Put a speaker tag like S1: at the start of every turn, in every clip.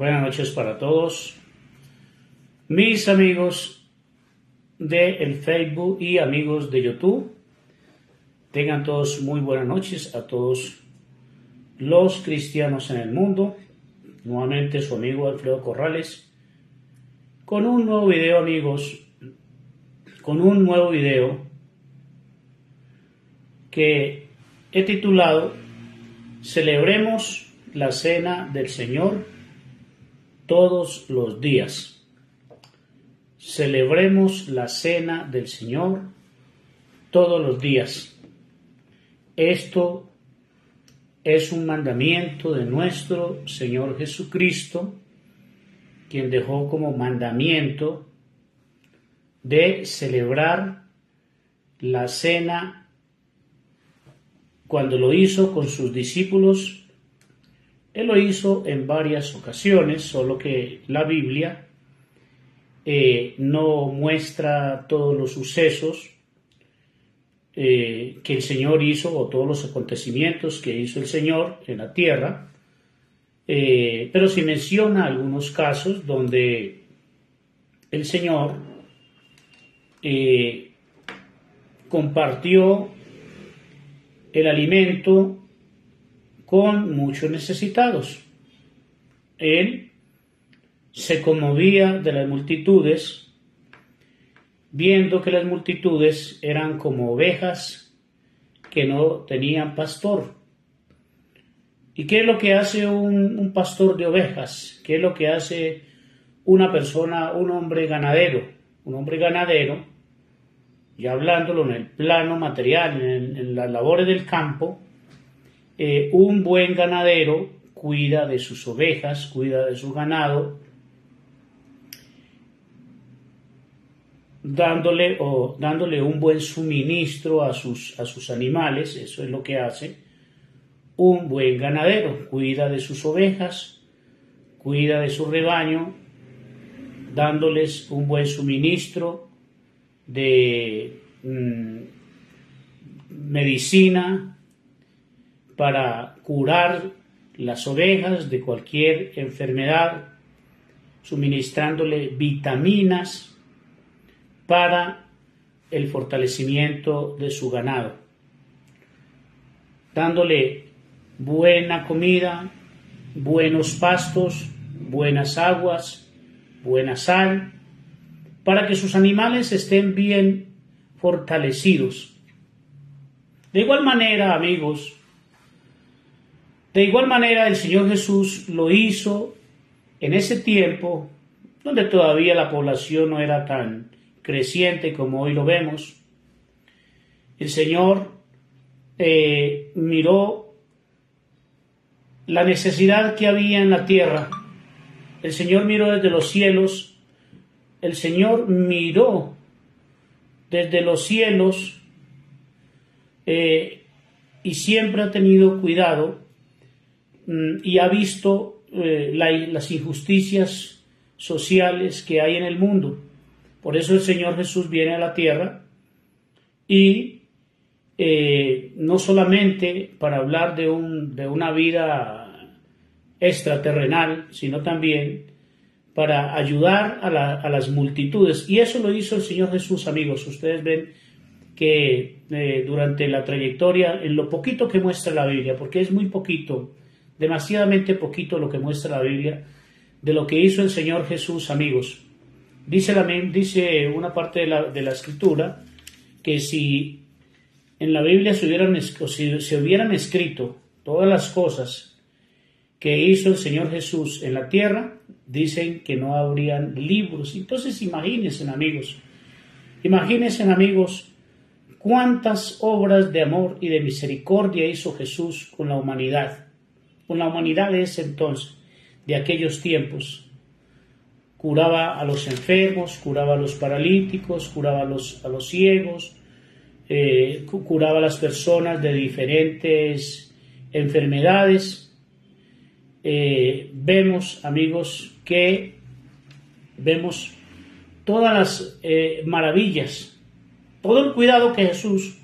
S1: Buenas noches para todos, mis amigos de Facebook y amigos de YouTube. Tengan todos muy buenas noches a todos los cristianos en el mundo. Nuevamente su amigo Alfredo Corrales con un nuevo video, amigos, con un nuevo video que he titulado Celebremos la Cena del Señor todos los días. Celebremos la Cena del Señor todos los días. Esto es un mandamiento de nuestro Señor Jesucristo, quien dejó como mandamiento de celebrar la cena cuando lo hizo con sus discípulos. Él lo hizo en varias ocasiones, solo que la Biblia no muestra todos los sucesos que el Señor hizo o todos los acontecimientos que hizo el Señor en la tierra, pero sí menciona algunos casos donde el Señor compartió el alimento con muchos necesitados. Él se conmovía de las multitudes, viendo que las multitudes eran como ovejas que no tenían pastor. ¿Y qué es lo que hace un pastor de ovejas? ¿Qué es lo que hace una persona, un hombre ganadero? Un hombre ganadero, ya hablándolo en el plano material, en las labores del campo, un buen ganadero cuida de sus ovejas, cuida de su ganado, dándole un buen suministro a sus animales. Eso es lo que hace un buen ganadero. Cuida de sus ovejas, cuida de su rebaño, dándoles un buen suministro de medicina para curar las ovejas de cualquier enfermedad, suministrándole vitaminas para el fortalecimiento de su ganado, dándole buena comida, buenos pastos, buenas aguas, buena sal, para que sus animales estén bien fortalecidos. De igual manera, amigos, el Señor Jesús lo hizo en ese tiempo donde todavía la población no era tan creciente como hoy lo vemos. El Señor miró la necesidad que había en la tierra. El Señor miró desde los cielos. El Señor miró desde los cielos y siempre ha tenido cuidado y ha visto las injusticias sociales que hay en el mundo. Por eso el Señor Jesús viene a la tierra y no solamente para hablar de una vida extraterrenal, sino también para ayudar a las multitudes. Y eso lo hizo el Señor Jesús, amigos. Ustedes ven que durante la trayectoria, en lo poquito que muestra la Biblia, porque es muy poquito, demasiadamente poquito lo que muestra la Biblia de lo que hizo el Señor Jesús, amigos. Dice una parte de la Escritura que si en la Biblia se hubieran escrito todas las cosas que hizo el Señor Jesús en la tierra, dicen que no habrían libros. Entonces imagínense, amigos, cuántas obras de amor y de misericordia hizo Jesús con la humanidad de ese entonces, de aquellos tiempos. Curaba a los enfermos, curaba a los paralíticos, curaba a los ciegos, curaba a las personas de diferentes enfermedades. Vemos, amigos, que vemos todas las maravillas, todo el cuidado que Jesús,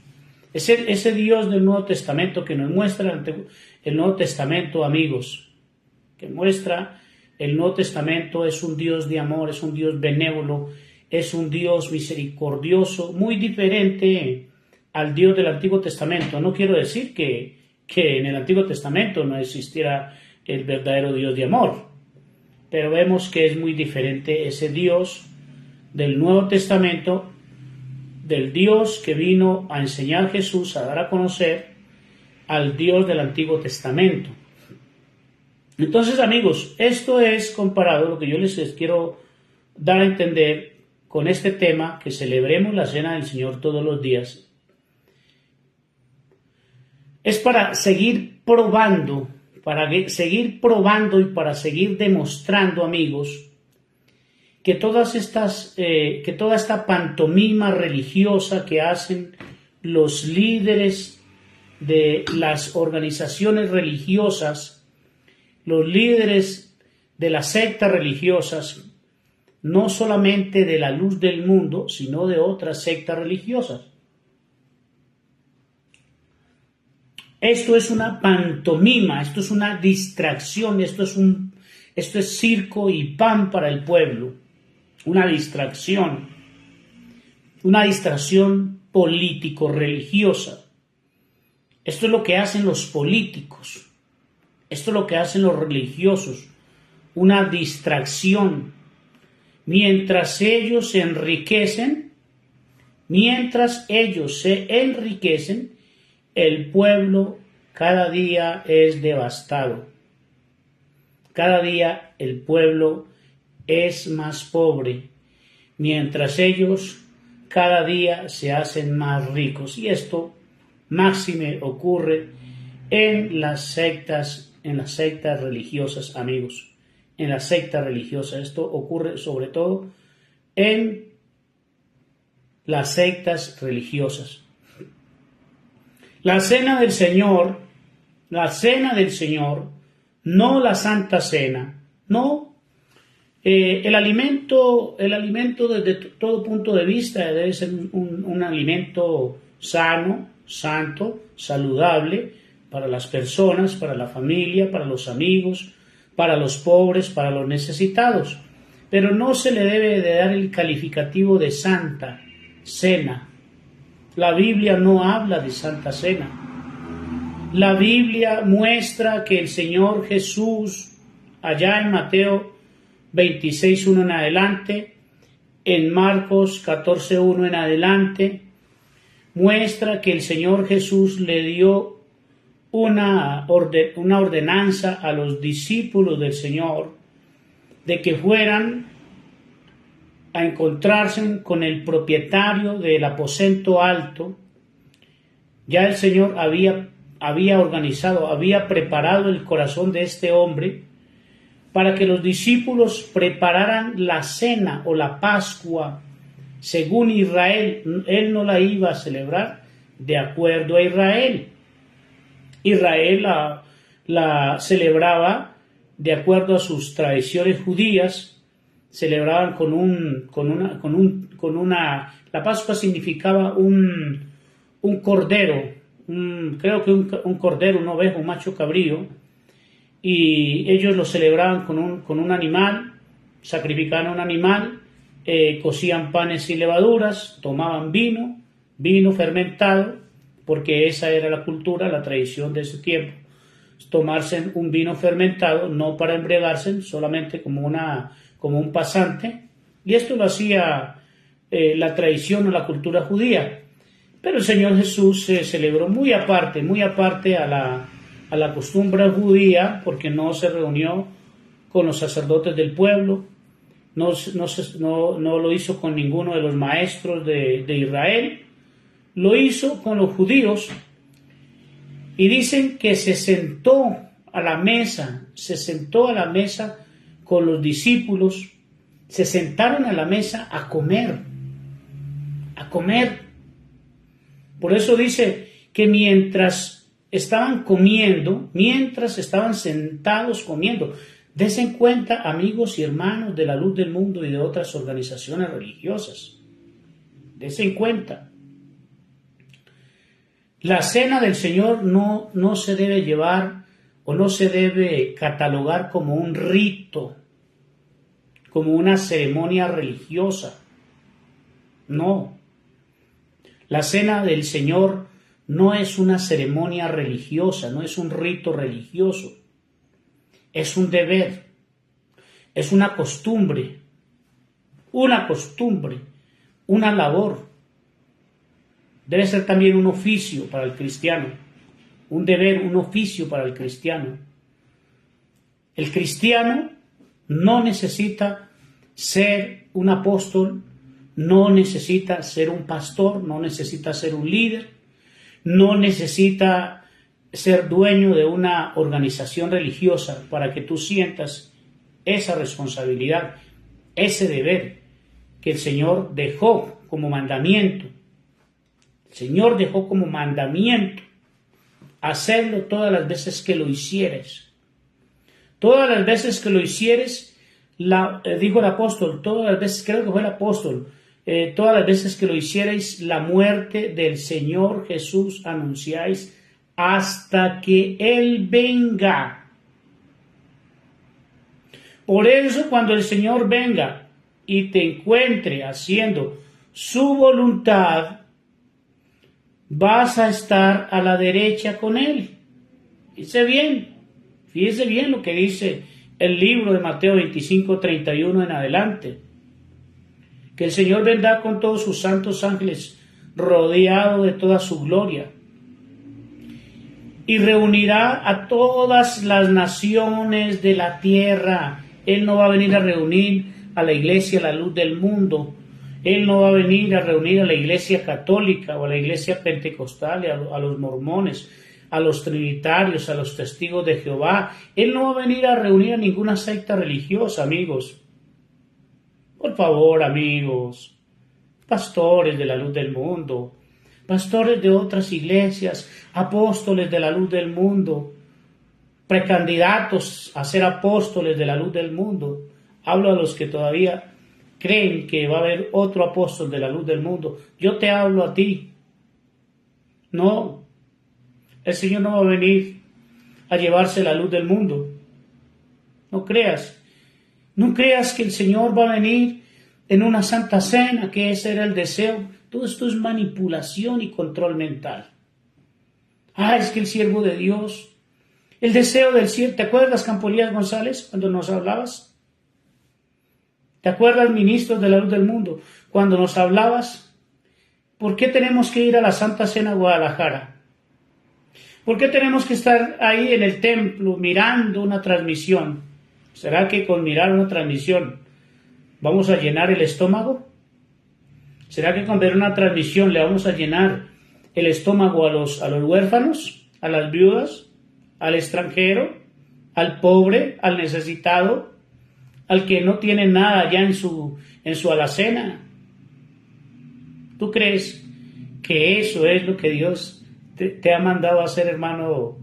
S1: ese Dios del Nuevo Testamento que nos muestra el Nuevo Testamento, amigos, que muestra El Nuevo Testamento es un Dios de amor, es un Dios benévolo, es un Dios misericordioso, muy diferente al Dios del Antiguo Testamento. No quiero decir que en el Antiguo Testamento no existiera el verdadero Dios de amor, pero vemos que es muy diferente ese Dios del Nuevo Testamento, del Dios que vino a enseñar Jesús, a dar a conocer al Dios del Antiguo Testamento. Entonces, amigos, esto es comparado, lo que yo les quiero dar a entender con este tema, que celebremos la Cena del Señor todos los días, es para seguir probando, y para seguir demostrando, amigos, que toda esta pantomima religiosa que hacen los líderes de las organizaciones religiosas, los líderes de las sectas religiosas, no solamente de la luz del mundo, sino de otras sectas religiosas. Esto es una pantomima, esto es una distracción, esto es circo y pan para el pueblo, una distracción político-religiosa. Esto es lo que hacen los políticos. Esto es lo que hacen los religiosos, una distracción. Mientras ellos se enriquecen, el pueblo cada día es devastado. Cada día el pueblo es más pobre, mientras ellos cada día se hacen más ricos. Y esto máxime ocurre en las sectas religiosas, amigos, en las sectas religiosas. Esto ocurre sobre todo en las sectas religiosas. La cena del Señor, no la Santa Cena, no. El alimento desde todo punto de vista debe ser un alimento sano, santo, saludable, para las personas, para la familia, para los amigos, para los pobres, para los necesitados. Pero no se le debe de dar el calificativo de Santa Cena. La Biblia no habla de Santa Cena. La Biblia muestra que el Señor Jesús, allá en Mateo 26:1 en adelante, en Marcos 14:1 en adelante, muestra que el Señor Jesús le dio una ordenanza a los discípulos del Señor de que fueran a encontrarse con el propietario del aposento alto. Ya el Señor había preparado el corazón de este hombre para que los discípulos prepararan la cena o la Pascua según Israel. Él no la iba a celebrar de acuerdo a Israel. Israel la celebraba de acuerdo a sus tradiciones judías. Celebraban la Pascua significaba un cordero, creo que un cordero, un ovejo, un macho cabrío, y ellos lo celebraban con un animal, sacrificaban un animal, cocían panes sin levaduras, tomaban vino fermentado, porque esa era la cultura, la tradición de ese tiempo, tomarse un vino fermentado, no para embriagarse, solamente como un pasante, y esto lo hacía la tradición o la cultura judía. Pero el Señor Jesús se celebró muy aparte a la costumbre judía, porque no se reunió con los sacerdotes del pueblo, no lo hizo con ninguno de los maestros de Israel, lo hizo con los judíos. Y dicen que se sentó a la mesa con los discípulos, se sentaron a la mesa a comer. Por eso dice que mientras estaban sentados comiendo, desen cuenta, amigos y hermanos de la luz del mundo y de otras organizaciones religiosas, desen cuenta. La cena del Señor no se debe llevar o no se debe catalogar como un rito como una ceremonia religiosa. No. La cena del Señor no es una ceremonia religiosa, no es un rito religioso. Es un deber, es una costumbre, una labor. Debe ser también un oficio para el cristiano, un deber, un oficio para el cristiano. El cristiano no necesita ser un apóstol, no necesita ser un pastor, no necesita ser un líder, no necesita ser dueño de una organización religiosa para que tú sientas esa responsabilidad, ese deber que el Señor dejó como mandamiento. El Señor dejó como mandamiento hacerlo todas las veces que lo hicieres. Todas las veces que lo hicieres, dijo el apóstol, todas las veces, creo que fue el apóstol, todas las veces que lo hicierais, la muerte del Señor Jesús anunciáis hasta que Él venga. Por eso, cuando el Señor venga y te encuentre haciendo su voluntad, vas a estar a la derecha con Él. Fíjese bien lo que dice el libro de Mateo 25:31 en adelante. Que el Señor vendrá con todos sus santos ángeles, rodeado de toda su gloria, y reunirá a todas las naciones de la tierra. Él no va a venir a reunir a la iglesia, la luz del mundo. Él no va a venir a reunir a la iglesia católica o a la iglesia pentecostal, a los mormones, a los trinitarios, a los testigos de Jehová. Él no va a venir a reunir a ninguna secta religiosa, amigos. Por favor, amigos, pastores de la luz del mundo, pastores de otras iglesias, apóstoles de la luz del mundo, precandidatos a ser apóstoles de la luz del mundo. Hablo a los que todavía creen que va a haber otro apóstol de la luz del mundo. Yo te hablo a ti. No, el Señor no va a venir a llevarse la luz del mundo. No creas que el Señor va a venir en una santa cena, que ese era el deseo. Todo esto es manipulación y control mental. Es que el siervo de Dios, el deseo del siervo. ¿Te acuerdas, Campolías González, cuando nos hablabas? ¿Te acuerdas, ministros de la luz del mundo, cuando nos hablabas? ¿Por qué tenemos que ir a la Santa Cena a Guadalajara? ¿Por qué tenemos que estar ahí en el templo mirando una transmisión? ¿Será que con mirar una transmisión vamos a llenar el estómago? ¿Será que con ver una transmisión le vamos a llenar el estómago a los huérfanos, a las viudas, al extranjero, al pobre, al necesitado, al que no tiene nada ya en su alacena? ¿Tú crees que eso es lo que Dios te ha mandado a hacer, hermanos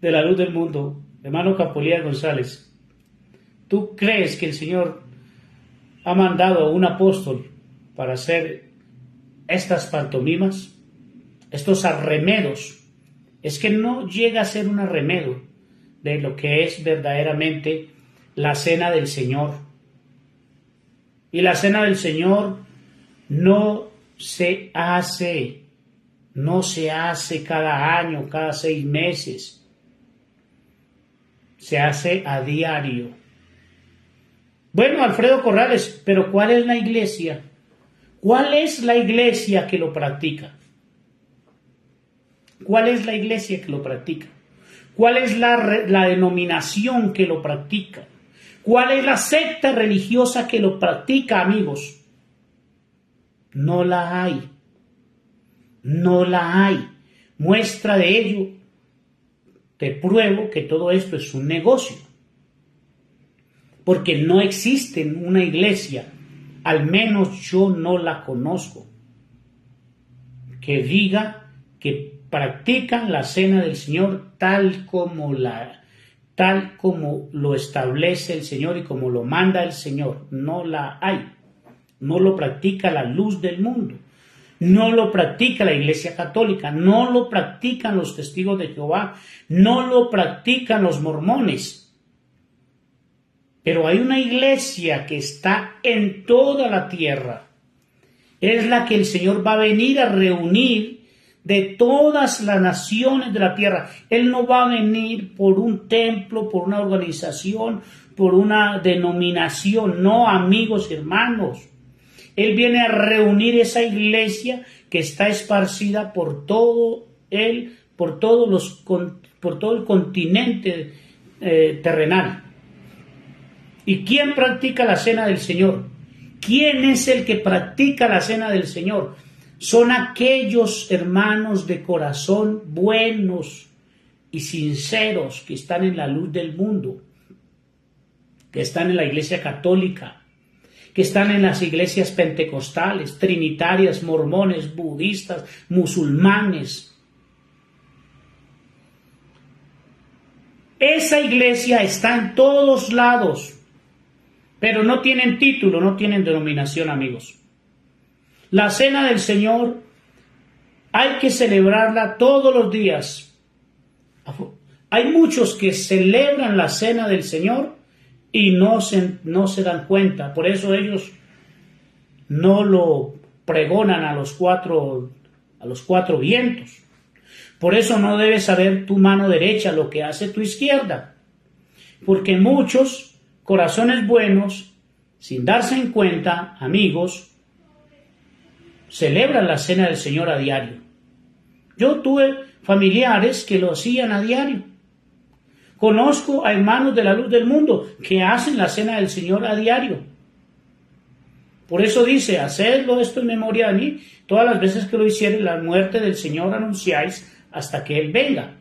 S1: de la luz del mundo, hermano Campolías González? ¿Tú crees que el Señor ha mandado a un apóstol para hacer estas pantomimas, estos arremedos? Es que no llega a ser un arremedo de lo que es verdaderamente la cena del Señor. Y la cena del Señor no se hace cada año, cada 6 meses. Se hace a diario. Bueno, Alfredo Corrales, pero ¿cuál es la iglesia? ¿Cuál es la iglesia que lo practica? ¿Cuál es la iglesia que lo practica? ¿Cuál es la denominación que lo practica? ¿Cuál es la secta religiosa que lo practica, amigos? No la hay. No la hay. Muestra de ello, te pruebo que todo esto es un negocio. Porque no existe una iglesia, al menos yo no la conozco, que diga que practican la cena del Señor tal como lo establece el Señor y como lo manda el Señor. No la hay. No lo practica la luz del mundo. No lo practica la Iglesia Católica. No lo practican los testigos de Jehová. No lo practican los mormones. Pero hay una iglesia que está en toda la tierra. Es la que el Señor va a venir a reunir de todas las naciones de la tierra. Él no va a venir por un templo, por una organización, por una denominación. No, amigos y hermanos. Él viene a reunir esa iglesia que está esparcida por todo el continente terrenal. ¿Y quién practica la cena del Señor? ¿Quién es el que practica la cena del Señor? Son aquellos hermanos de corazón buenos y sinceros que están en la luz del mundo, que están en la iglesia católica, que están en las iglesias pentecostales, trinitarias, mormones, budistas, musulmanes. Esa iglesia está en todos lados, pero no tienen título, no tienen denominación, amigos. La cena del Señor hay que celebrarla todos los días. Hay muchos que celebran la cena del Señor y no se dan cuenta. Por eso ellos no lo pregonan a los cuatro vientos. Por eso no debes saber tu mano derecha lo que hace tu izquierda. Porque muchos corazones buenos, sin darse en cuenta, amigos, celebran la cena del Señor a diario. Yo tuve familiares que lo hacían a diario. Conozco a hermanos de la luz del mundo que hacen la cena del Señor a diario. Por eso dice, hacedlo esto en memoria de mí, todas las veces que lo hiciere, la muerte del Señor anunciáis hasta que Él venga.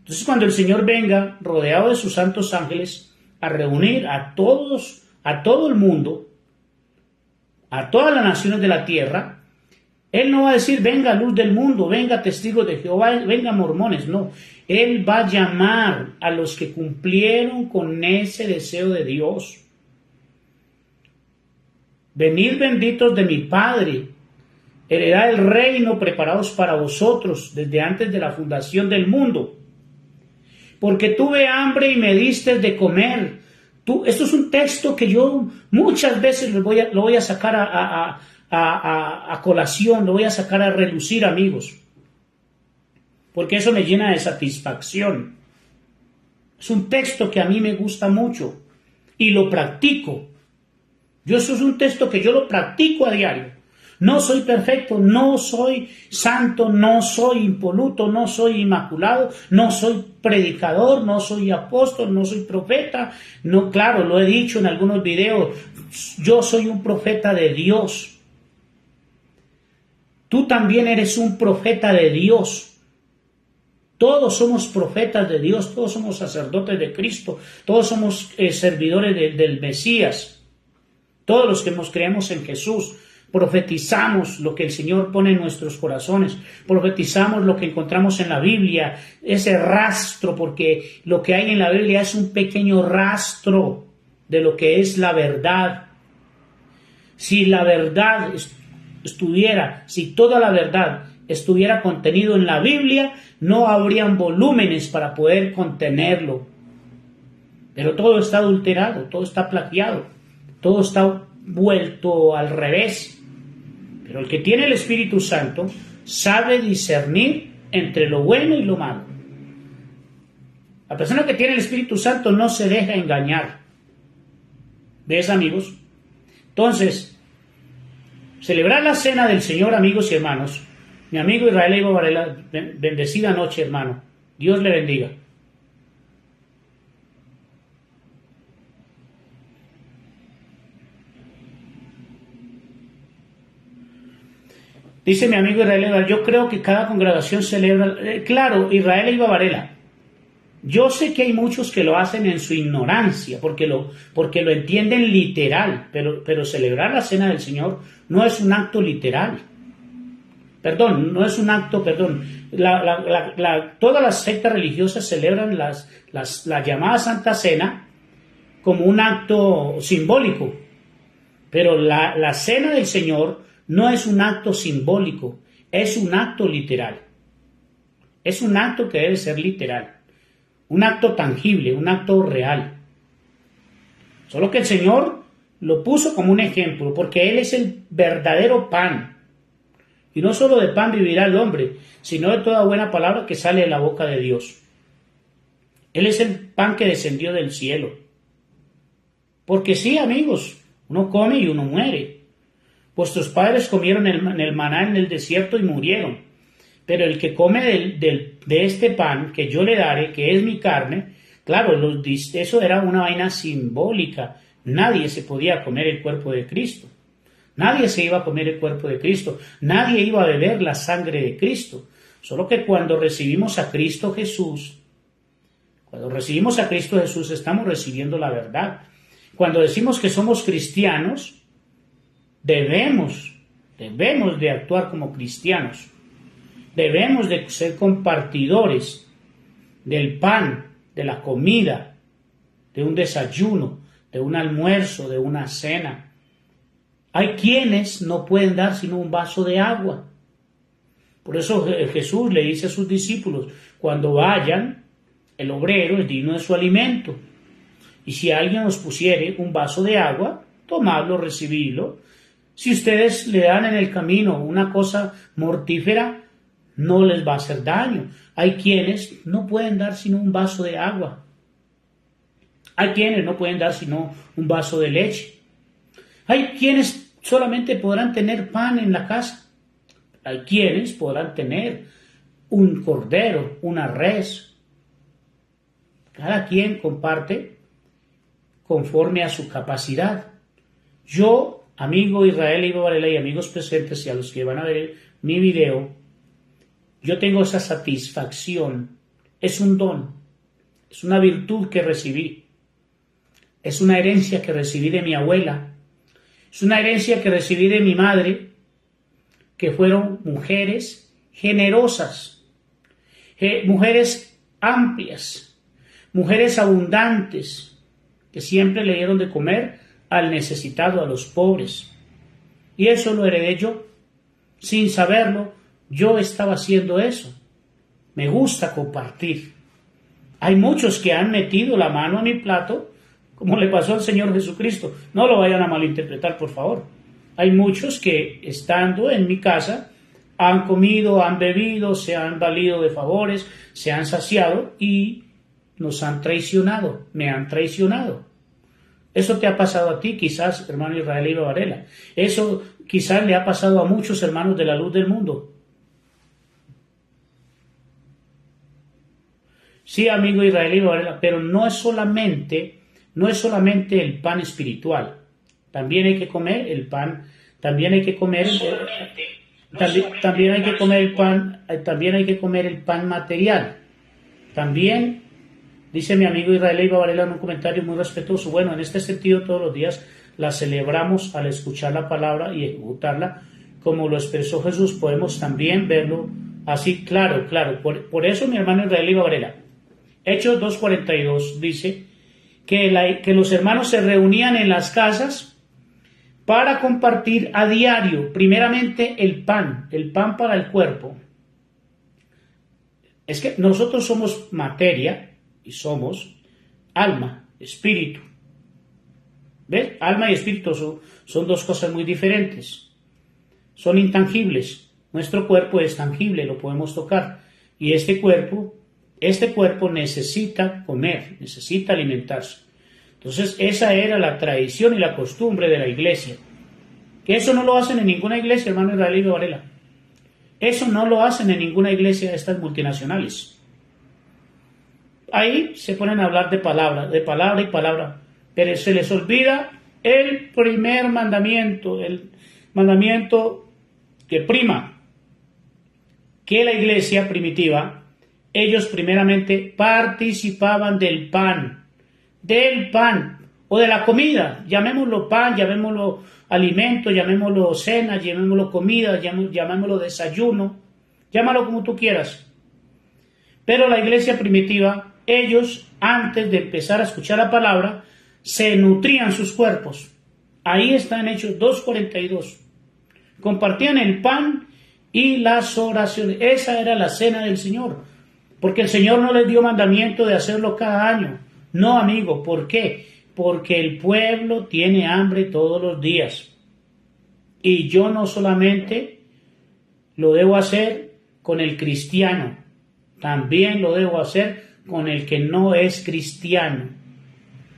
S1: Entonces, cuando el Señor venga, rodeado de sus santos ángeles, a reunir a todos, a todo el mundo, a todas las naciones de la tierra, Él no va a decir, venga luz del mundo, venga testigos de Jehová, venga mormones, no. Él va a llamar a los que cumplieron con ese deseo de Dios. Venid benditos de mi Padre, heredad el reino preparados para vosotros desde antes de la fundación del mundo. Porque tuve hambre y me diste de comer. Esto es un texto que yo muchas veces lo voy a sacar a colación, lo voy a sacar a relucir, amigos. Porque eso me llena de satisfacción. Es un texto que a mí me gusta mucho y lo practico. Eso es un texto que yo lo practico a diario. No soy perfecto, no soy santo, no soy impoluto, no soy inmaculado, no soy predicador, no soy apóstol, no soy profeta. No, claro, lo he dicho en algunos videos, yo soy un profeta de Dios. Tú también eres un profeta de Dios. Todos somos profetas de Dios, todos somos sacerdotes de Cristo, todos somos servidores del Mesías. Todos los que nos creemos en Jesús. Profetizamos lo que el Señor pone en nuestros corazones, profetizamos lo que encontramos en la Biblia, ese rastro, porque lo que hay en la Biblia es un pequeño rastro de lo que es la verdad. Si la verdad si toda la verdad estuviera contenido en la Biblia, no habrían volúmenes para poder contenerlo. Pero todo está adulterado, todo está plagiado, todo está vuelto al revés. Pero el que tiene el Espíritu Santo sabe discernir entre lo bueno y lo malo. La persona que tiene el Espíritu Santo no se deja engañar. ¿Ves, amigos? Entonces, celebrar la cena del Señor, amigos y hermanos. Mi amigo Israel Leiva Varela, bendecida noche, hermano. Dios le bendiga. Dice mi amigo Israel Leiva, yo creo que cada congregación celebra... claro, Israel Leiva Varela, yo sé que hay muchos que lo hacen en su ignorancia, porque lo entienden literal, pero celebrar la cena del Señor no es un acto literal. No es un acto. Todas las sectas religiosas celebran la llamada Santa Cena como un acto simbólico, pero la cena del Señor no es un acto simbólico, es un acto literal. Es un acto que debe ser literal, un acto tangible, un acto real. Solo que el Señor lo puso como un ejemplo, porque Él es el verdadero pan. Y no solo de pan vivirá el hombre, sino de toda buena palabra que sale de la boca de Dios. Él es el pan que descendió del cielo. Porque sí, amigos, uno come y uno muere. Vuestros padres comieron el maná en el desierto y murieron. Pero el que come de este pan que yo le daré, que es mi carne, claro, eso era una vaina simbólica. Nadie se podía comer el cuerpo de Cristo. Nadie se iba a comer el cuerpo de Cristo. Nadie iba a beber la sangre de Cristo. Solo que cuando recibimos a Cristo Jesús, estamos recibiendo la verdad. Cuando decimos que somos cristianos, debemos de actuar como cristianos. Debemos de ser compartidores del pan, de la comida, de un desayuno, de un almuerzo, de una cena. Hay quienes no pueden dar sino un vaso de agua. Por eso Jesús le dice a sus discípulos, cuando vayan, el obrero es digno de su alimento. Y si alguien os pusiere un vaso de agua, tomadlo, recibidlo. Si ustedes le dan en el camino una cosa mortífera, no les va a hacer daño. Hay quienes no pueden dar sino un vaso de agua. Hay quienes no pueden dar sino un vaso de leche. Hay quienes solamente podrán tener pan en la casa. Hay quienes podrán tener un cordero, una res. Cada quien comparte conforme a su capacidad. Yo, amigo Israel Iba Varela y amigos presentes y a los que van a ver mi video, yo tengo esa satisfacción. Es un don, es una virtud que recibí. Es una herencia que recibí de mi abuela. Es una herencia que recibí de mi madre, que fueron mujeres generosas, mujeres amplias, mujeres abundantes, que siempre le dieron de comer al necesitado, a los pobres. Y eso lo heredé yo. Sin saberlo, yo estaba haciendo eso. Me gusta compartir. Hay muchos que han metido la mano a mi plato, como le pasó al Señor Jesucristo. No lo vayan a malinterpretar, por favor. Hay muchos que, estando en mi casa, han comido, han bebido, se han valido de favores, se han saciado y nos han traicionado, me han traicionado. Eso te ha pasado a ti, quizás, hermano Israel Iba Varela. Eso quizás le ha pasado a muchos hermanos de la luz del mundo. Sí, amigo Israel Iba Varela, pero no es solamente el pan espiritual. También hay que comer el pan, también hay que comer el pan material. También dice mi amigo Israel Iba Varela en un comentario muy respetuoso. Bueno, en este sentido todos los días la celebramos al escuchar la palabra y ejecutarla, como lo expresó Jesús. Podemos también verlo así, claro. Por eso mi hermano Israel Iba Varela, Hechos 2:42 dice que los hermanos se reunían en las casas para compartir a diario, primeramente el pan para el cuerpo. Es que nosotros somos materia y somos alma, espíritu. ¿Ves? Alma y espíritu son dos cosas muy diferentes. Son intangibles. Nuestro cuerpo es tangible, lo podemos tocar. Y este cuerpo necesita comer, necesita alimentarse. Entonces esa era la tradición y la costumbre de la iglesia. Que eso no lo hacen en ninguna iglesia, hermano Israel Iba Varela. Eso no lo hacen en ninguna iglesia de estas multinacionales. Ahí se ponen a hablar de palabra y palabra, pero se les olvida el primer mandamiento, el mandamiento que prima, que la iglesia primitiva, ellos primeramente participaban del pan o de la comida, llamémoslo pan, llamémoslo alimento, llamémoslo cena, llamémoslo comida, llamémoslo desayuno, llámalo como tú quieras. Pero la iglesia primitiva, ellos antes de empezar a escuchar la palabra, se nutrían sus cuerpos. Ahí está en Hechos 2:42. Compartían el pan y las oraciones. Esa era la cena del Señor. Porque el Señor no les dio mandamiento de hacerlo cada año. No, amigo, ¿por qué? porque el pueblo tiene hambre todos los días. Y yo no solamente lo debo hacer con el cristiano, también lo debo hacer con el que no es cristiano.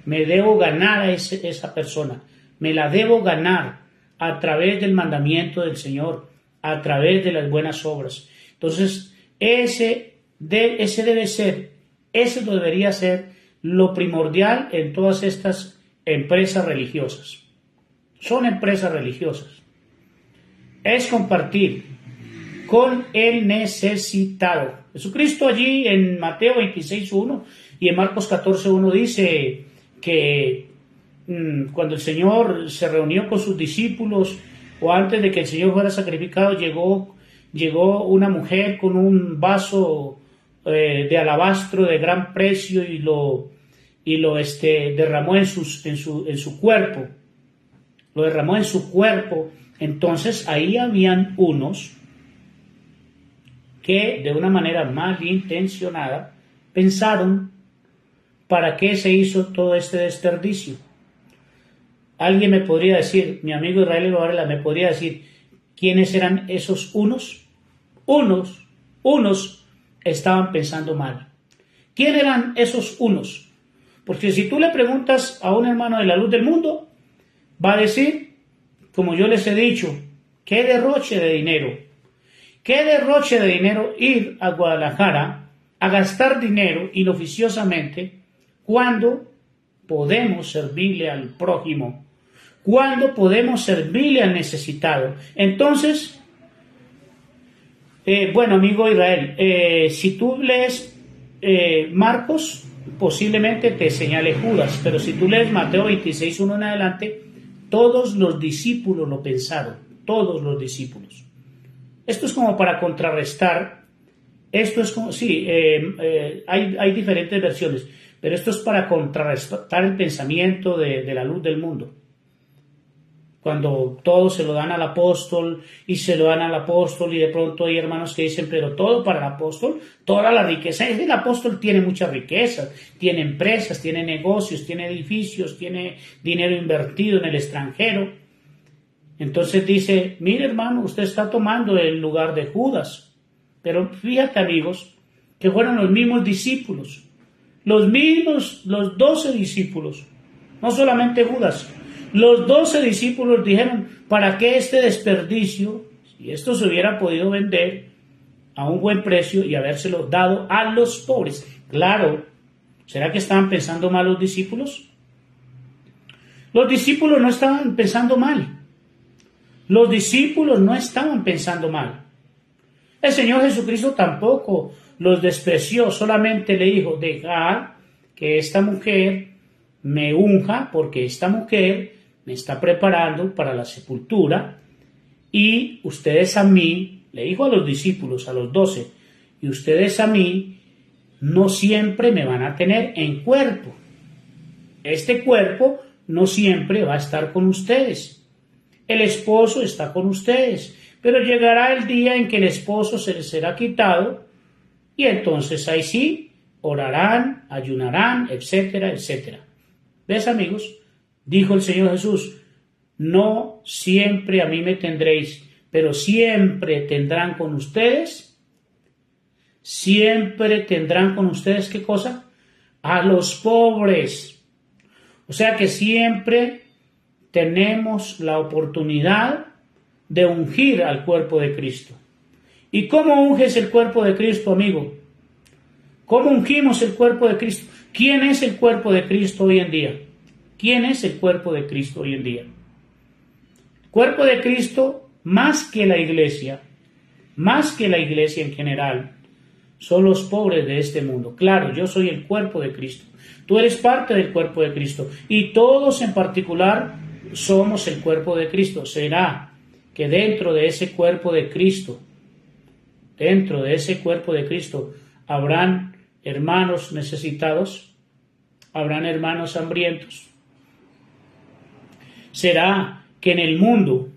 S1: Me debo ganar a esa persona, me la debo ganar a través del mandamiento del Señor, a través de las buenas obras. Entonces, ese debería ser lo primordial en todas estas empresas religiosas. Son empresas religiosas. Es compartir con el necesitado. Jesucristo allí en Mateo 26:1 y en Marcos 14:1 dice que cuando el Señor se reunió con sus discípulos o antes de que el Señor fuera sacrificado, llegó una mujer con un vaso de alabastro de gran precio y lo derramó en su cuerpo. Lo derramó en su cuerpo. Entonces ahí habían unos que de una manera malintencionada pensaron: ¿para qué se hizo todo este desperdicio? Alguien me podría decir, mi amigo Israel Varela me podría decir, ¿quiénes eran esos unos? Unos estaban pensando mal. ¿Quién eran esos unos? Porque si tú le preguntas a un hermano de la luz del mundo, va a decir, como yo les he dicho, qué derroche de dinero. Qué derroche de dinero ir a Guadalajara a gastar dinero inoficiosamente cuando podemos servirle al prójimo, cuando podemos servirle al necesitado. Entonces, bueno, amigo Israel, si tú lees Marcos, posiblemente te señale Judas, pero si tú lees Mateo 26:1 en adelante, todos los discípulos lo pensaron, todos los discípulos. Esto es como para contrarrestar, esto es como, sí, hay diferentes versiones, pero esto es para contrarrestar el pensamiento de la luz del mundo. Cuando todo se lo dan al apóstol y de pronto hay hermanos que dicen, pero todo para el apóstol, toda la riqueza. El apóstol tiene mucha riqueza, tiene empresas, tiene negocios, tiene edificios, tiene dinero invertido en el extranjero. Entonces dice, mire hermano, usted está tomando el lugar de Judas. Pero fíjate amigos, que fueron los mismos discípulos, los 12 discípulos, no solamente Judas. Los 12 discípulos dijeron, ¿para qué este desperdicio? Si esto se hubiera podido vender a un buen precio y habérselo dado a los pobres. Claro, ¿será que estaban pensando mal los discípulos? Los discípulos no estaban pensando mal. Los discípulos no estaban pensando mal. El Señor Jesucristo tampoco los despreció, solamente le dijo, dejad que esta mujer me unja, porque esta mujer me está preparando para la sepultura, y ustedes a mí, le dijo a los discípulos, a los 12, y ustedes a mí no siempre me van a tener en cuerpo. Este cuerpo no siempre va a estar con ustedes. El esposo está con ustedes, pero llegará el día en que el esposo se les será quitado, y entonces ahí sí, orarán, ayunarán, etcétera, etcétera. ¿Ves, amigos? Dijo el Señor Jesús, no siempre a mí me tendréis, pero siempre tendrán con ustedes. Siempre tendrán con ustedes, ¿qué cosa? A los pobres. O sea que siempre tenemos la oportunidad de ungir al cuerpo de Cristo. ¿Y cómo unges el cuerpo de Cristo, amigo? ¿Cómo ungimos el cuerpo de Cristo? ¿Quién es el cuerpo de Cristo hoy en día? ¿Quién es el cuerpo de Cristo hoy en día? El cuerpo de Cristo, más que la iglesia en general, son los pobres de este mundo. Claro, yo soy el cuerpo de Cristo. Tú eres parte del cuerpo de Cristo. Y todos en particular somos el cuerpo de Cristo. ¿Será que dentro de ese cuerpo de Cristo, habrán hermanos necesitados? ¿Habrán hermanos hambrientos? ¿Será que en el mundo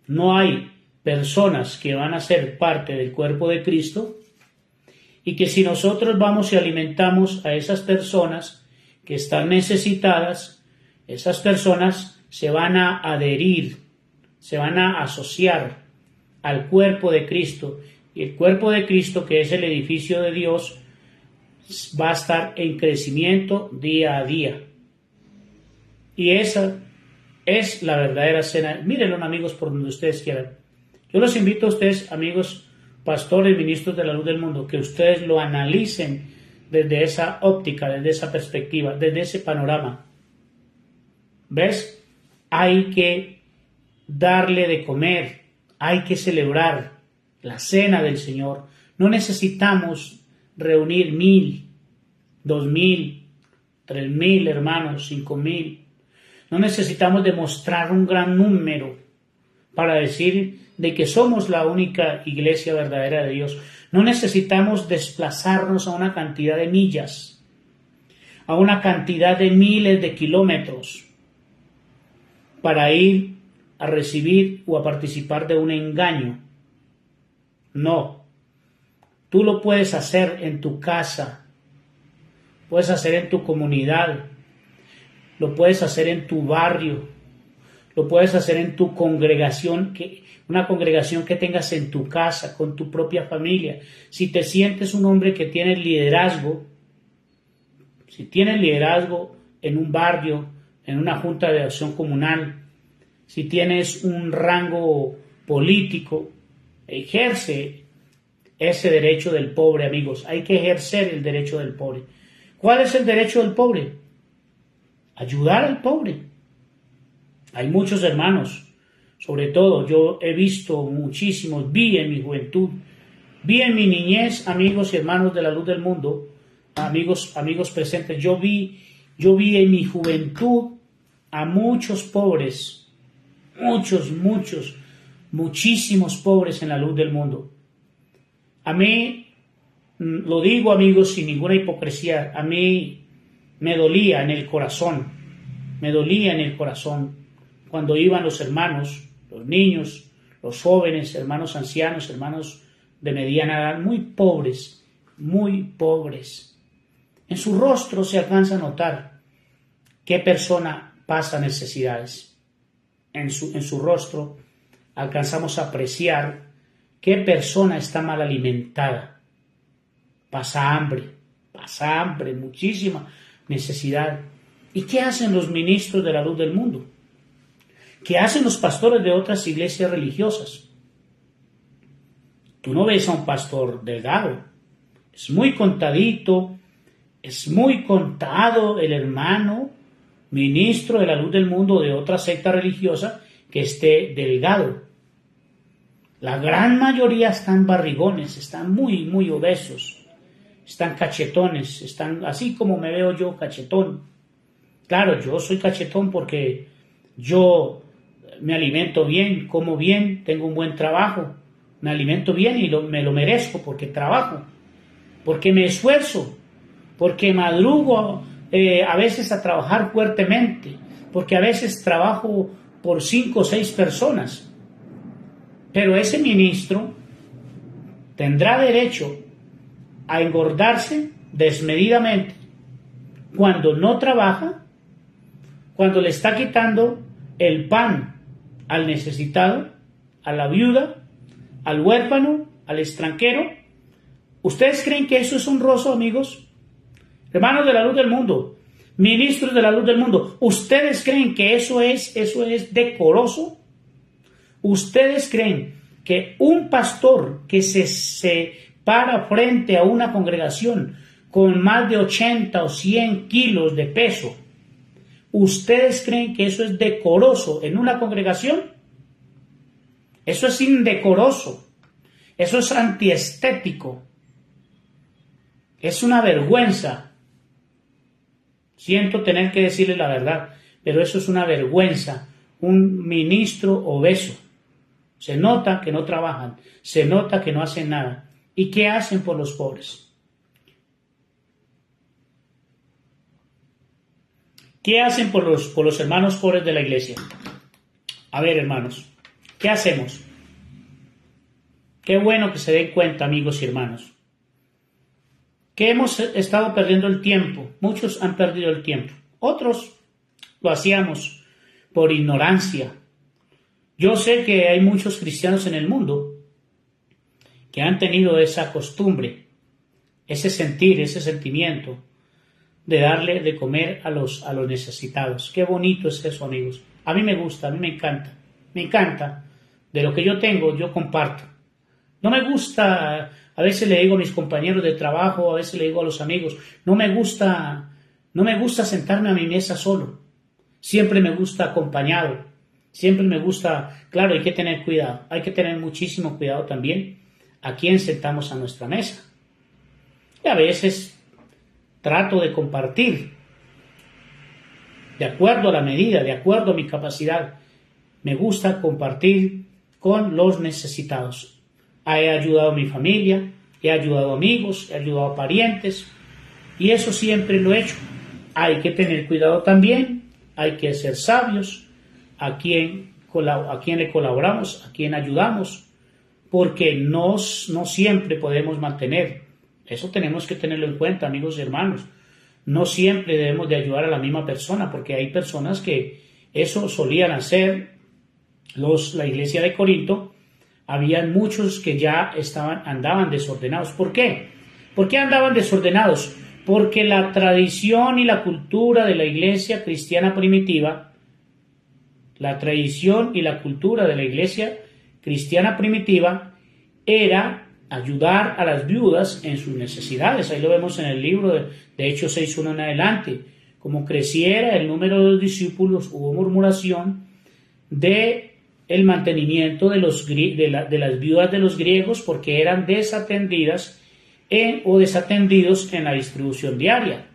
S1: no hay personas que van a ser parte del cuerpo de Cristo? Y que si nosotros vamos y alimentamos a esas personas que están necesitadas, Esas personas se van a adherir, se van a asociar al cuerpo de Cristo. Y el cuerpo de Cristo, que es el edificio de Dios, va a estar en crecimiento día a día. Y esa es la verdadera cena. Mírenlo, amigos, por donde ustedes quieran. Yo los invito a ustedes, amigos, pastores, ministros de la luz del mundo, que ustedes lo analicen desde esa óptica, desde esa perspectiva, desde ese panorama. ¿Ves? Hay que darle de comer, hay que celebrar la cena del Señor. No necesitamos reunir 1,000, 2,000, 3,000 hermanos, 5,000. No necesitamos demostrar un gran número para decir de que somos la única iglesia verdadera de Dios. No necesitamos desplazarnos a una cantidad de millas, a una cantidad de miles de kilómetros para ir a recibir o a participar de un engaño. No, tú lo puedes hacer en tu casa, puedes hacer en tu comunidad, lo puedes hacer en tu barrio, lo puedes hacer en tu congregación, una congregación que tengas en tu casa, con tu propia familia. Si te sientes un hombre que tiene liderazgo, si tienes liderazgo en un barrio, en una junta de acción comunal, si tienes un rango político, ejerce ese derecho del pobre, amigos. Hay que ejercer el derecho del pobre. ¿Cuál es el derecho del pobre? Ayudar al pobre. Hay muchos hermanos, sobre todo yo he visto muchísimos, vi en mi juventud, vi en mi niñez, amigos y hermanos de la luz del mundo, amigos presentes, yo vi en mi juventud a muchos pobres, muchísimos pobres en la luz del mundo. A mí, lo digo, amigos, sin ninguna hipocresía, a mí me dolía en el corazón cuando iban los hermanos, los niños, los jóvenes, hermanos ancianos, hermanos de mediana edad, muy pobres. En su rostro se alcanza a notar qué persona pasa necesidades. En su rostro alcanzamos a apreciar qué persona está mal alimentada. Pasa hambre, muchísima necesidad. ¿Y qué hacen los ministros de la luz del mundo? ¿Qué hacen los pastores de otras iglesias religiosas? Tú no ves a un pastor delgado. Es muy contadito, es muy contado el hermano ministro de la luz del mundo de otra secta religiosa que esté delgado. La gran mayoría están barrigones, están muy obesos, están cachetones, están así como me veo yo, cachetón. Claro, yo soy cachetón porque yo me alimento bien, como bien, tengo un buen trabajo, me alimento bien y me lo merezco porque trabajo, porque me esfuerzo, porque madrugo a veces a trabajar fuertemente, porque a veces trabajo por 5 o 6 personas. Pero ese ministro tendrá derecho a engordarse desmedidamente cuando no trabaja, cuando le está quitando el pan al necesitado, a la viuda, al huérfano, al extranjero. ¿Ustedes creen que eso es honroso, amigos? Hermanos de la luz del mundo, ministros de la luz del mundo, ¿ustedes creen que eso es decoroso? ¿Ustedes creen que un pastor que se para frente a una congregación con más de 80 o 100 kilos de peso, ¿ustedes creen que eso es decoroso en una congregación? Eso es indecoroso, eso es antiestético, es una vergüenza. Siento tener que decirles la verdad, pero eso es una vergüenza. Un ministro obeso. Se nota que no trabajan, se nota que no hacen nada. ¿Y qué hacen por los pobres? ¿Qué hacen por los hermanos pobres de la iglesia? A ver, hermanos, ¿qué hacemos? Qué bueno que se den cuenta, amigos y hermanos, que hemos estado perdiendo el tiempo. Muchos han perdido el tiempo. Otros lo hacíamos por ignorancia. Yo sé que hay muchos cristianos en el mundo que han tenido esa costumbre, ese sentir, ese sentimiento de darle de comer a los necesitados. Qué bonito es eso, amigos. A mí me gusta, a mí me encanta. Me encanta. De lo que yo tengo, yo comparto. No me gusta, a veces le digo a mis compañeros de trabajo, a veces le digo a los amigos, no me gusta sentarme a mi mesa solo. Siempre me gusta acompañado. Siempre me gusta, claro, hay que tener cuidado. Hay que tener muchísimo cuidado también a quién sentamos a nuestra mesa. Y a veces trato de compartir de acuerdo a la medida, de acuerdo a mi capacidad. Me gusta compartir con los necesitados. He ayudado a mi familia, he ayudado a amigos, he ayudado a parientes y eso siempre lo he hecho. Hay que tener cuidado también, hay que ser sabios a quién le colaboramos, a quién ayudamos, porque no siempre podemos mantener. Eso tenemos que tenerlo en cuenta, amigos y hermanos. No siempre debemos de ayudar a la misma persona, porque hay personas que eso solían hacer. La iglesia de Corinto, habían muchos que ya andaban desordenados. ¿Por qué? ¿Por qué andaban desordenados? Porque la tradición y la cultura de la iglesia cristiana primitiva, era ayudar a las viudas en sus necesidades. Ahí lo vemos en el libro de Hechos 6:1 en adelante. Como creciera el número de los discípulos, hubo murmuración de el mantenimiento de las viudas de los griegos porque eran desatendidas o desatendidos en la distribución diaria.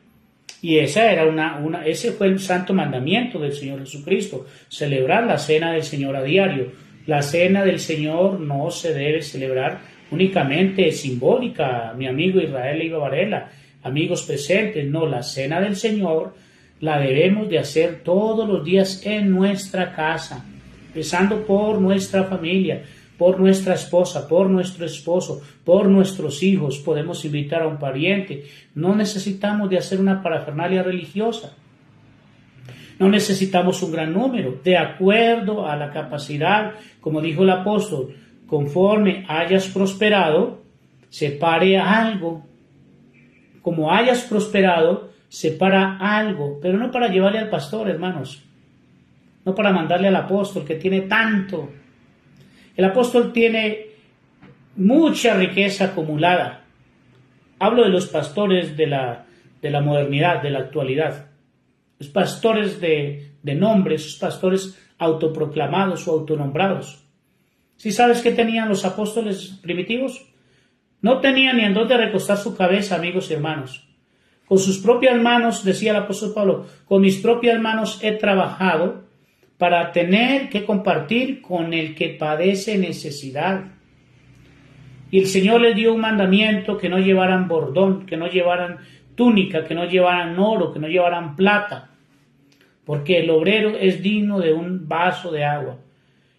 S1: Y ese fue el santo mandamiento del Señor Jesucristo, celebrar la cena del Señor a diario. La cena del Señor no se debe celebrar únicamente simbólica, mi amigo Israel Leiva Varela, amigos presentes, no, la cena del Señor la debemos de hacer todos los días en nuestra casa, empezando por nuestra familia, por nuestra esposa, por nuestro esposo, por nuestros hijos. Podemos invitar a un pariente. No necesitamos de hacer una parafernalia religiosa. No necesitamos un gran número. De acuerdo a la capacidad, como dijo el apóstol, conforme hayas prosperado, separe algo. Como hayas prosperado, separa algo, pero no para llevarle al pastor, hermanos. No para mandarle al apóstol que tiene tanto. El apóstol tiene mucha riqueza acumulada. Hablo de los pastores de la modernidad, de la actualidad. Los pastores de nombre, esos pastores autoproclamados o autonombrados. ¿Sí sabes qué tenían los apóstoles primitivos? No tenían ni en dónde recostar su cabeza, amigos y hermanos. Con sus propias manos, decía el apóstol Pablo, con mis propias manos he trabajado para tener que compartir con el que padece necesidad. Y el Señor les dio un mandamiento: que no llevaran bordón, que no llevaran túnica, que no llevaran oro, que no llevaran plata, porque el obrero es digno de un vaso de agua,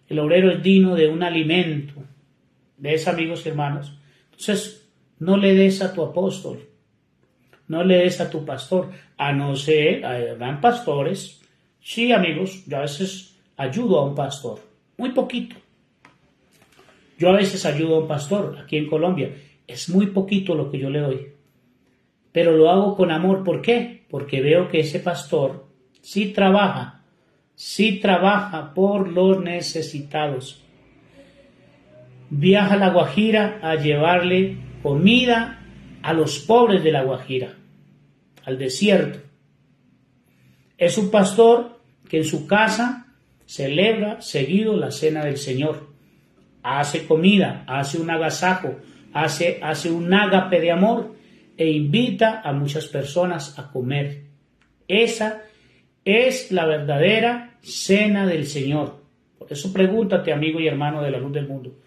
S1: el obrero es digno de un alimento. ¿Ves, amigos y hermanos? Entonces, no le des a tu apóstol, no le des a tu pastor, a no ser, habrán pastores. Sí, amigos, yo a veces ayudo a un pastor, muy poquito. Yo a veces ayudo a un pastor aquí en Colombia, es muy poquito lo que yo le doy, pero lo hago con amor. ¿Por qué? Porque veo que ese pastor sí trabaja por los necesitados. Viaja a La Guajira a llevarle comida a los pobres de La Guajira, al desierto. Es un pastor que en su casa celebra seguido la cena del Señor. Hace comida, hace un agasajo, hace un ágape de amor e invita a muchas personas a comer. Esa es la verdadera cena del Señor. Por eso pregúntate, amigo y hermano de la luz del mundo,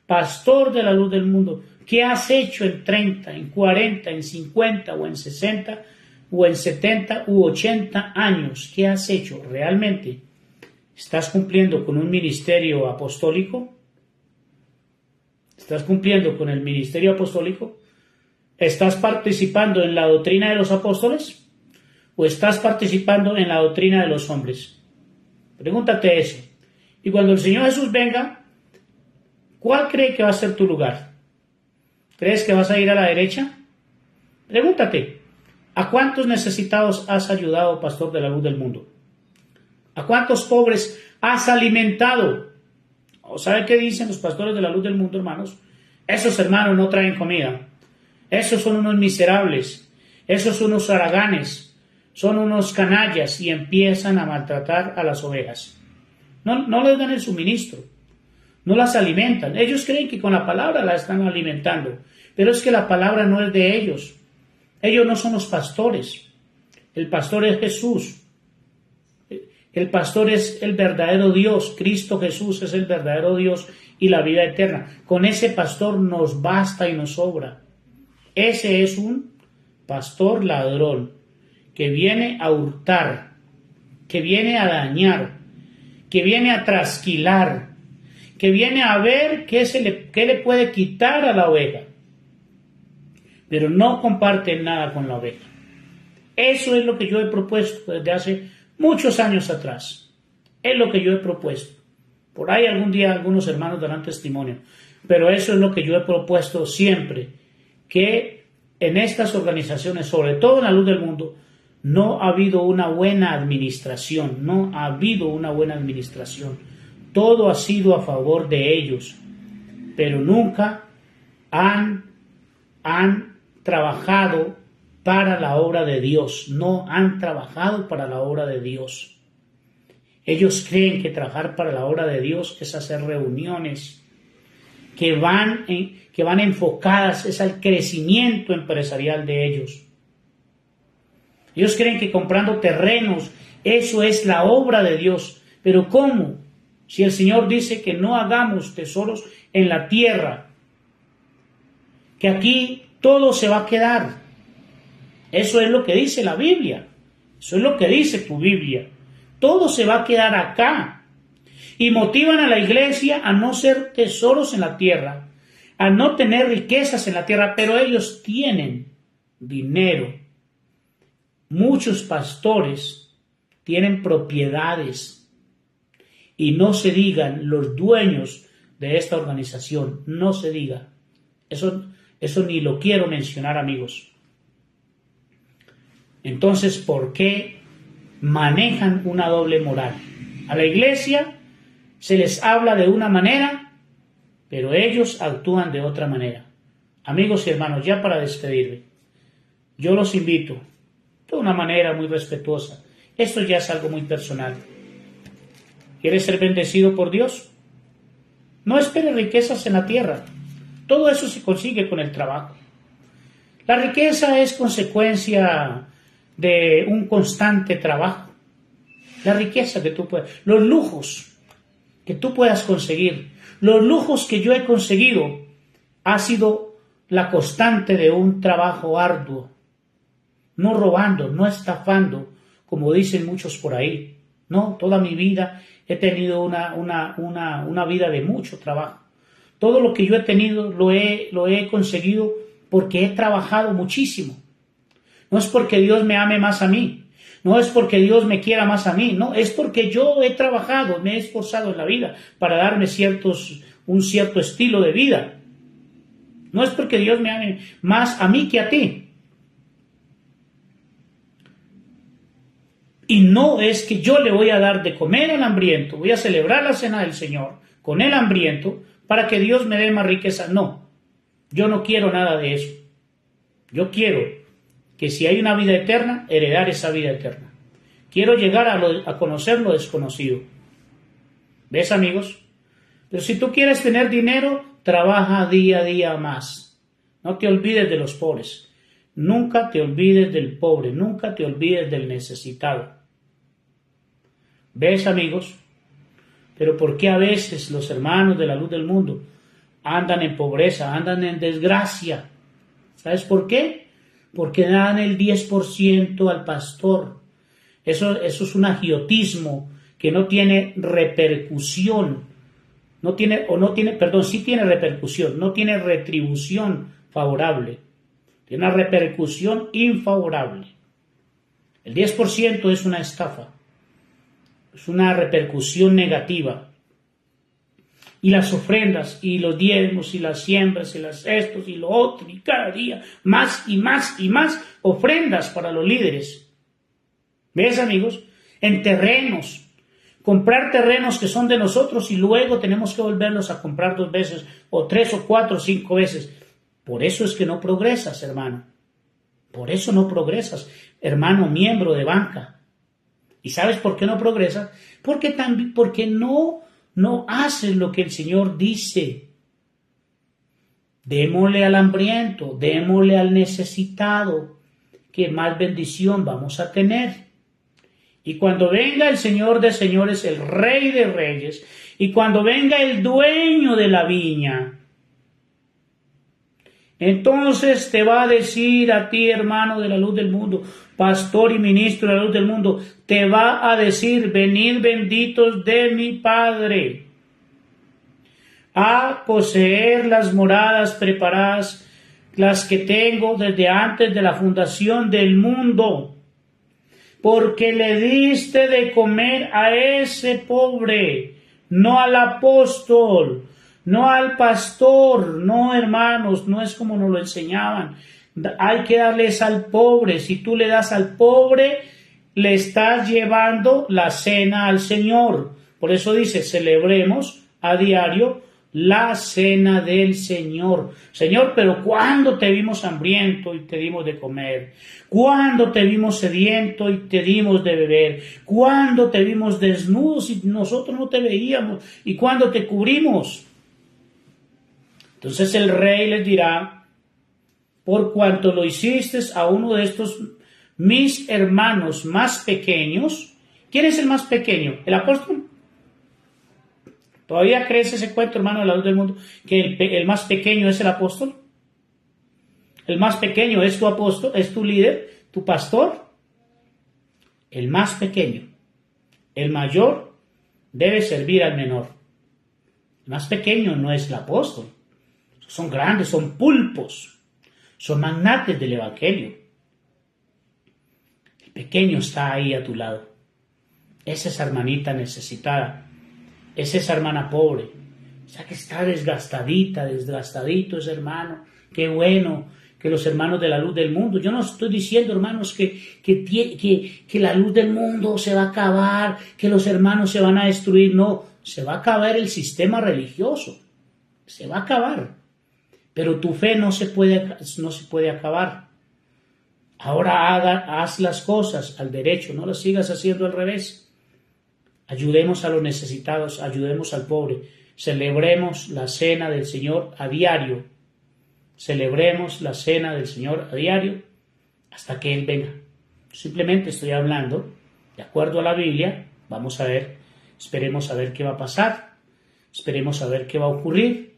S1: pastor de la luz del mundo, ¿qué has hecho en 30, en 40, en 50 o en 60 o en 70 u 80 años? ¿Qué has hecho realmente? ¿Estás cumpliendo con un ministerio apostólico? ¿Estás cumpliendo con el ministerio apostólico? ¿Estás participando en la doctrina de los apóstoles? o estás participando en la doctrina de los hombres? Pregúntate eso. Y cuando el Señor Jesús venga, ¿cuál cree que va a ser tu lugar? ¿Crees que vas a ir a la derecha? Pregúntate, ¿a cuántos necesitados has ayudado, pastor de la luz del mundo? ¿A cuántos pobres has alimentado? ¿O sabe qué dicen los pastores de la luz del mundo, hermanos? Esos hermanos no traen comida. Esos son unos miserables. Esos son unos haraganes. Son unos canallas y empiezan a maltratar a las ovejas. No les dan el suministro. No las alimentan. Ellos creen que con la palabra la están alimentando. Pero es que la palabra no es de ellos. Ellos no son los pastores. El pastor es Jesús. El pastor es el verdadero Dios. Cristo Jesús es el verdadero Dios y la vida eterna. Con ese pastor nos basta y nos sobra. Ese es un pastor ladrón que viene a hurtar, que viene a dañar, que viene a trasquilar, que viene a ver qué le puede quitar a la oveja. Pero no comparten nada con la oveja. Eso es lo que yo he propuesto desde hace muchos años atrás. Es lo que yo he propuesto. Por ahí algún día algunos hermanos darán testimonio. Pero eso es lo que yo he propuesto siempre. Que en estas organizaciones, sobre todo en la luz del mundo, no ha habido una buena administración. No ha habido una buena administración. Todo ha sido a favor de ellos. Pero nunca han trabajado para la obra de Dios. No han trabajado para la obra de Dios. Ellos creen que trabajar para la obra de Dios es hacer reuniones que van enfocadas es al crecimiento empresarial de ellos. Ellos creen que comprando terrenos, eso es la obra de Dios. Pero ¿cómo? Si el Señor dice que no hagamos tesoros en la tierra, que aquí todo se va a quedar. Eso es lo que dice la Biblia. Eso es lo que dice tu Biblia. Todo se va a quedar acá. Y motivan a la iglesia a no ser tesoros en la tierra, a no tener riquezas en la tierra, pero ellos tienen dinero. Muchos pastores tienen propiedades. Y no se digan los dueños de esta organización, no se diga. Eso ni lo quiero mencionar, amigos. Entonces, ¿por qué manejan una doble moral? A la iglesia se les habla de una manera, pero ellos actúan de otra manera. Amigos y hermanos, ya para despedirme, yo los invito de una manera muy respetuosa. Esto ya es algo muy personal. ¿Quieres ser bendecido por Dios? No esperes riquezas en la tierra. Todo eso se consigue con el trabajo. La riqueza es consecuencia de un constante trabajo. La riqueza que tú puedas, los lujos que tú puedas conseguir, los lujos que yo he conseguido, ha sido la constante de un trabajo arduo. No robando, no estafando, como dicen muchos por ahí. No, toda mi vida he tenido una vida de mucho trabajo. Todo lo que yo he tenido lo he conseguido porque he trabajado muchísimo. No es porque Dios me ame más a mí. No es porque Dios me quiera más a mí. No, es porque yo he trabajado, me he esforzado en la vida para darme un cierto estilo de vida. No es porque Dios me ame más a mí que a ti. Y no es que yo le voy a dar de comer al hambriento, voy a celebrar la cena del Señor con el hambriento para que Dios me dé más riqueza. No, yo no quiero nada de eso. Yo quiero que si hay una vida eterna, heredar esa vida eterna. Quiero llegar a conocer lo desconocido. ¿Ves, amigos? Pero si tú quieres tener dinero, trabaja día a día más. No te olvides de los pobres. Nunca te olvides del pobre. Nunca te olvides del necesitado. ¿Ves, amigos? Pero ¿por qué a veces los hermanos de la luz del mundo andan en pobreza, andan en desgracia? ¿Sabes por qué? Porque dan el 10% al pastor. Eso es un agiotismo que no tiene repercusión. Sí tiene repercusión, no tiene retribución favorable. Tiene una repercusión infavorable. El 10% es una estafa, es una repercusión negativa. Y las ofrendas, y los diezmos, y las siembras, y las estos, y lo otro, y cada día más y más y más ofrendas para los líderes. ¿Ves, amigos? En terrenos. Comprar terrenos que son de nosotros y luego tenemos que volverlos a comprar 2 veces, o 3, o 4, o 5 veces. Por eso es que no progresas, hermano. Por eso no progresas, hermano, miembro de banca. ¿Y sabes por qué no progresas? Porque no haces lo que el Señor dice. Démosle al hambriento, démosle al necesitado, que más bendición vamos a tener. Y cuando venga el Señor de señores, el Rey de reyes, y cuando venga el dueño de la viña, entonces te va a decir a ti, hermano de la luz del mundo, pastor y ministro de la luz del mundo, te va a decir: venid benditos de mi Padre, a poseer las moradas preparadas, las que tengo desde antes de la fundación del mundo, porque le diste de comer a ese pobre, no al apóstol, no al pastor, no, hermanos, no es como nos lo enseñaban. Hay que darles al pobre. Si tú le das al pobre, le estás llevando la cena al Señor. Por eso dice: celebremos a diario la cena del Señor. Señor, pero ¿cuándo te vimos hambriento y te dimos de comer? ¿Cuándo te vimos sediento y te dimos de beber? ¿Cuándo te vimos desnudos y nosotros no te veíamos? ¿Y cuándo te cubrimos? Entonces el rey les dirá: por cuanto lo hiciste a uno de estos mis hermanos más pequeños. ¿Quién es el más pequeño? ¿El apóstol? ¿Todavía crees ese cuento, hermano de la luz del mundo, que el más pequeño es el apóstol? ¿El más pequeño es tu apóstol, es tu líder, tu pastor? El más pequeño. El mayor debe servir al menor. El más pequeño no es el apóstol. Son grandes, son pulpos, son magnates del evangelio. El pequeño está ahí a tu lado. Es esa hermanita necesitada. Es esa hermana pobre. O sea, que está desgastadito ese hermano. Qué bueno que los hermanos de la luz del mundo. Yo no estoy diciendo, hermanos, que la luz del mundo se va a acabar, que los hermanos se van a destruir. No, se va a acabar el sistema religioso. Se va a acabar. Pero tu fe no se puede acabar. Ahora haz las cosas al derecho, no las sigas haciendo al revés. Ayudemos a los necesitados, ayudemos al pobre. Celebremos la cena del Señor a diario. Celebremos la cena del Señor a diario hasta que Él venga. Simplemente estoy hablando de acuerdo a la Biblia. Vamos a ver, esperemos a ver qué va a pasar. Esperemos a ver qué va a ocurrir.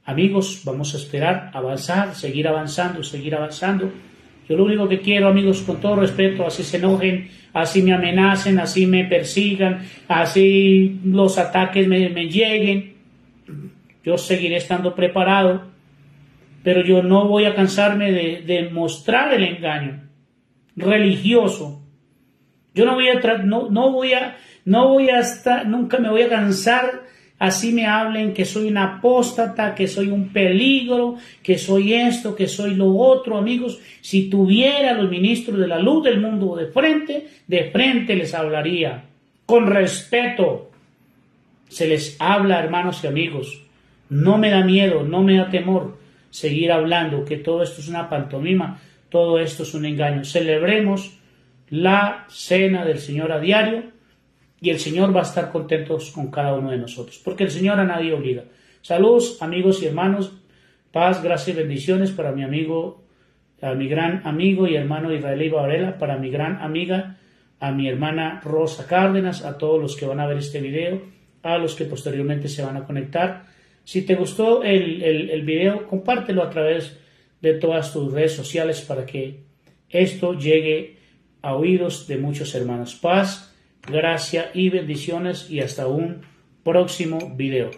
S1: Amigos, vamos a esperar, avanzar, seguir avanzando. Yo lo único que quiero, amigos, con todo respeto, así se enojen, así me amenacen, así me persigan, así los ataques me lleguen, yo seguiré estando preparado, pero yo no voy a cansarme de mostrar el engaño religioso. Yo nunca me voy a cansar. Así me hablen que soy un apóstata, que soy un peligro, que soy esto, que soy lo otro, amigos. Si tuviera los ministros de la luz del mundo de frente les hablaría. Con respeto se les habla, hermanos y amigos. No me da miedo, no me da temor seguir hablando que todo esto es una pantomima, todo esto es un engaño. Celebremos la cena del Señor a diario. Y el Señor va a estar contento con cada uno de nosotros, porque el Señor a nadie obliga. Saludos, amigos y hermanos, paz, gracia y bendiciones para mi amigo, a mi gran amigo y hermano Israel Varela, para mi gran amiga, a mi hermana Rosa Cárdenas, a todos los que van a ver este video, a los que posteriormente se van a conectar. Si te gustó el video, compártelo a través de todas tus redes sociales para que esto llegue a oídos de muchos hermanos. Paz, gracia y bendiciones, y hasta un próximo video.